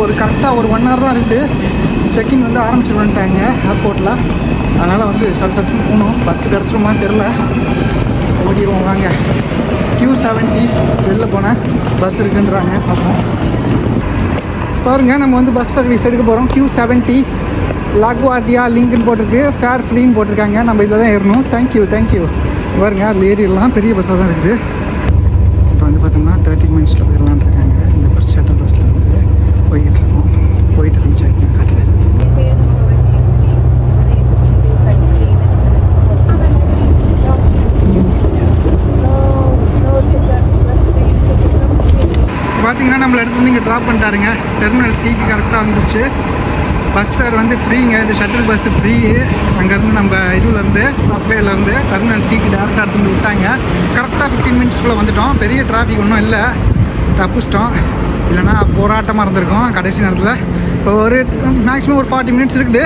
ஒரு கரெக்டாக ஒரு 1 hour தான் இருக்குது. செக்இன் வந்து ஆரம்பிச்சுருவான்ட்டாங்க ஏர்போர்ட்டில். அதனால் வந்து சட்டுன்னு போகணும். பஸ்ஸு கிடச்சிருமான்னு தெரில. ஓடிடுவோம் வாங்க. Q70 வெளில போனேன், பஸ் இருக்குன்றாங்க. பார்ப்போம். பாருங்கள், நம்ம வந்து பஸ் சர்வீஸ் எடுக்க போகிறோம். Q70 லாக்வார்டியா லிங்க்னு போட்டிருக்கு, ஃபேர் ஃப்ரீன்னு போட்டிருக்காங்க. நம்ம இதில் தான் ஏறணும். தேங்க்யூ. பாருங்க, அதில் ஏறிடலாம். பெரிய பஸ்ஸாக தான் இருக்குது. இப்போ வந்து பார்த்தோம்னா 30 minutes போயிடலான் இருக்காங்க. இந்த பஸ் ஷட்டல் பஸ்ஸில் வந்து போய்கிட்டுருக்கோம். போயிட்டு ரீச் ஆகிட்டேன். காட்டுறேன். பார்த்தீங்கன்னா நம்மளை எடுத்து வந்து இங்கே ட்ராப் பண்ணிட்டாருங்க. டெர்மினல் சிக்கு கரெக்டாக வந்துருச்சு. பஸ் ஃபேர் வந்து ஃப்ரீங்க. இந்த ஷட்டில் பஸ்ஸு ஃப்ரீ. அங்கேருந்து நம்ம இதுலேருந்து சப்வேலேருந்து டெர்மினல் சிக்கு டேரெக்டாக எடுத்து வந்து விட்டாங்க. கரெக்டாக 15 minutesக்குள்ளே வந்துட்டோம். பெரிய டிராஃபிக் ஒன்றும் இல்லை, தப்பிச்சிட்டோம். இல்லைனா போராட்டமாக இருந்திருக்கும் கடைசி நேரத்தில். இப்போ ஒரு மேக்ஸிமம் ஒரு 40 minutes இருக்குது.